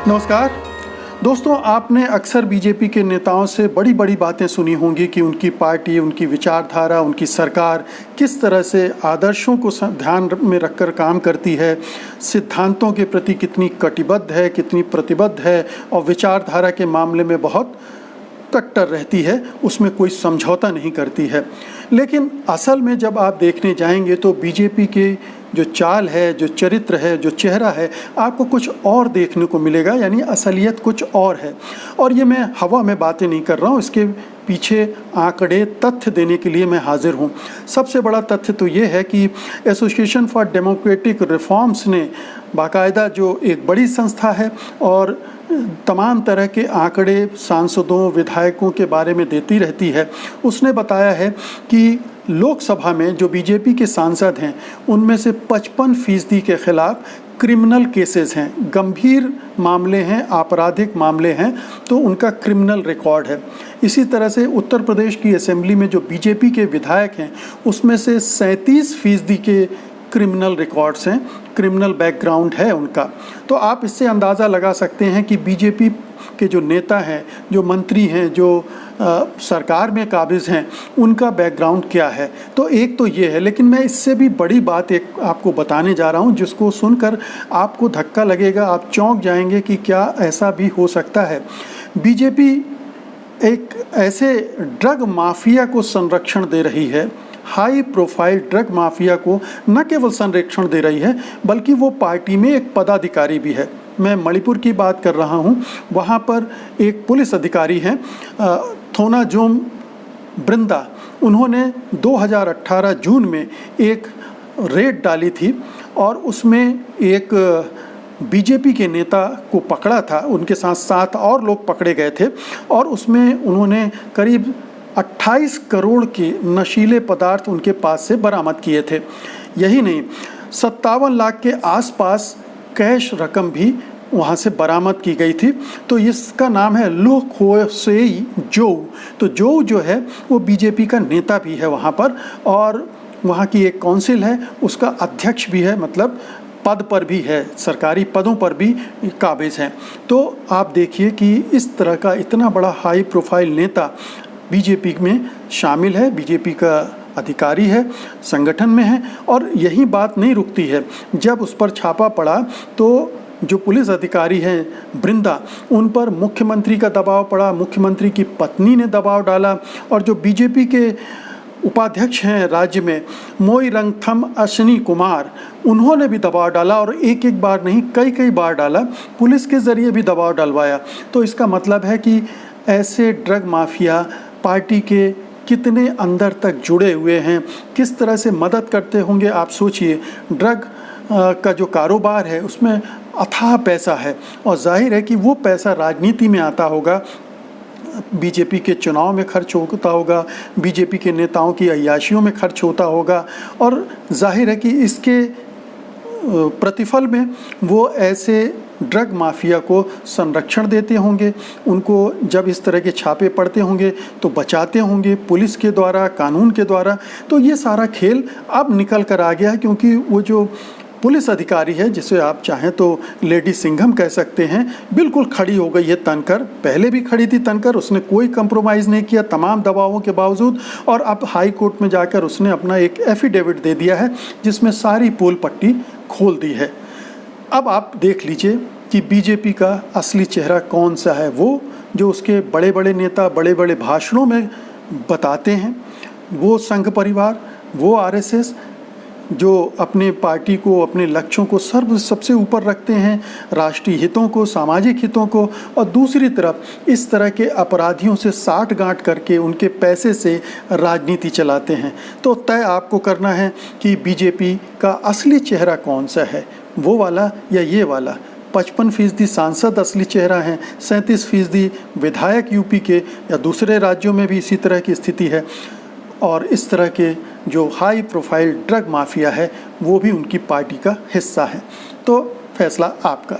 नमस्कार दोस्तों, आपने अक्सर बीजेपी के नेताओं से बड़ी बड़ी बातें सुनी होंगी कि उनकी पार्टी, उनकी विचारधारा, उनकी सरकार किस तरह से आदर्शों को ध्यान में रखकर काम करती है, सिद्धांतों के प्रति कितनी कटिबद्ध है, कितनी प्रतिबद्ध है और विचारधारा के मामले में बहुत कट्टर रहती है, उसमें कोई समझौता नहीं करती है। लेकिन असल में जब आप देखने जाएंगे तो बीजेपी के जो चाल है, जो चरित्र है, जो चेहरा है, आपको कुछ और देखने को मिलेगा, यानी असलियत कुछ और है। और ये मैं हवा में बातें नहीं कर रहा हूँ, इसके पीछे आंकड़े, तथ्य देने के लिए मैं हाजिर हूँ। सबसे बड़ा तथ्य तो ये है कि एसोसिएशन फॉर डेमोक्रेटिक रिफॉर्म्स ने बाकायदा, जो एक बड़ी संस्था है और तमाम तरह के आंकड़े सांसदों, विधायकों के बारे में देती रहती है, उसने बताया है कि लोकसभा में जो बीजेपी के सांसद हैं उनमें से 55% के खिलाफ क्रिमिनल केसेस हैं, गंभीर मामले हैं, आपराधिक मामले हैं, तो उनका क्रिमिनल रिकॉर्ड है। इसी तरह से उत्तर प्रदेश की असेंबली में जो बीजेपी के विधायक हैं उसमें से 37% के क्रिमिनल रिकॉर्ड्स हैं, क्रिमिनल बैकग्राउंड है उनका। तो आप इससे अंदाज़ा लगा सकते हैं कि बीजेपी के जो नेता हैं, जो मंत्री हैं, जो सरकार में काबिज हैं, उनका बैकग्राउंड क्या है। तो एक तो ये है, लेकिन मैं इससे भी बड़ी बात एक आपको बताने जा रहा हूँ जिसको सुनकर आपको धक्का लगेगा, आप चौंक जाएंगे कि क्या ऐसा भी हो सकता है। बीजेपी एक ऐसे ड्रग माफिया को संरक्षण दे रही है, हाई प्रोफाइल ड्रग माफिया को न केवल संरक्षण दे रही है बल्कि वो पार्टी में एक पदाधिकारी भी है। मैं मणिपुर की बात कर रहा हूँ, वहाँ पर एक पुलिस अधिकारी हैं थोनाजोम बृंदा, उन्होंने 2018 जून में एक रेड डाली थी और उसमें एक बीजेपी के नेता को पकड़ा था, उनके साथ 7 और लोग पकड़े गए थे और उसमें उन्होंने करीब 28 करोड़ के नशीले पदार्थ उनके पास से बरामद किए थे। यही नहीं, 57 लाख के आसपास कैश रकम भी वहाँ से बरामद की गई थी। तो इसका नाम है लुह खोसेई जोउ। तो जोउ जो है वो बीजेपी का नेता भी है वहाँ पर, और वहाँ की एक काउंसिल है, उसका अध्यक्ष भी है, मतलब पद पर भी है, सरकारी पदों पर भी काबिज हैं। तो आप देखिए कि इस तरह का इतना बड़ा हाई प्रोफाइल नेता बीजेपी में शामिल है, बीजेपी का अधिकारी है, संगठन में है। और यही बात नहीं रुकती है, जब उस पर छापा पड़ा तो जो पुलिस अधिकारी हैं बृंदा, उन पर मुख्यमंत्री का दबाव पड़ा, मुख्यमंत्री की पत्नी ने दबाव डाला, और जो बीजेपी के उपाध्यक्ष हैं राज्य में मोईरंगथम अश्विनी कुमार, उन्होंने भी दबाव डाला, और एक एक बार नहीं कई बार डाला, पुलिस के ज़रिए भी दबाव डलवाया। तो इसका मतलब है कि ऐसे ड्रग माफिया पार्टी के कितने अंदर तक जुड़े हुए हैं, किस तरह से मदद करते होंगे। आप सोचिए, ड्रग का जो कारोबार है उसमें अथाह पैसा है, और जाहिर है कि वो पैसा राजनीति में आता होगा, बीजेपी के चुनाव में खर्च होता होगा, बीजेपी के नेताओं की अय्याशियों में खर्च होता होगा, और जाहिर है कि इसके प्रतिफल में वो ऐसे ड्रग माफिया को संरक्षण देते होंगे, उनको जब इस तरह के छापे पड़ते होंगे तो बचाते होंगे पुलिस के द्वारा, कानून के द्वारा। तो ये सारा खेल अब निकल कर आ गया है, क्योंकि वो जो पुलिस अधिकारी है, जिसे आप चाहें तो लेडी सिंघम कह सकते हैं, बिल्कुल खड़ी हो गई है तनकर। पहले भी खड़ी थी तनकर, उसने कोई कंप्रोमाइज़ नहीं किया तमाम दबावों के बावजूद, और अब हाई कोर्ट में जाकर उसने अपना एक एफिडेविट दे दिया है जिसमें सारी पोल पट्टी खोल दी है। अब आप देख लीजिए कि बीजेपी का असली चेहरा कौन सा है, वो जो उसके बड़े बड़े नेता बड़े बड़े भाषणों में बताते हैं, वो संघ परिवार, वो आरएसएस, जो अपने पार्टी को, अपने लक्ष्यों को सबसे ऊपर रखते हैं, राष्ट्रीय हितों को, सामाजिक हितों को, और दूसरी तरफ इस तरह के अपराधियों से साठगांठ करके उनके पैसे से राजनीति चलाते हैं। तो तय आपको करना है कि बीजेपी का असली चेहरा कौन सा है, वो वाला या ये वाला। 55% सांसद असली चेहरा हैं, 37% विधायक यूपी के या दूसरे राज्यों में भी इसी तरह की स्थिति है, और इस तरह के जो हाई प्रोफाइल ड्रग माफिया है वो भी उनकी पार्टी का हिस्सा है। तो फैसला आपका।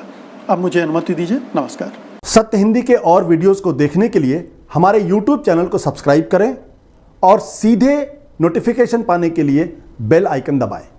अब मुझे अनुमति दीजिए। नमस्कार। सत्य हिंदी के और वीडियोस को देखने के लिए हमारे YouTube चैनल को सब्सक्राइब करें और सीधे नोटिफिकेशन पाने के लिए बेल आइकन दबाएं।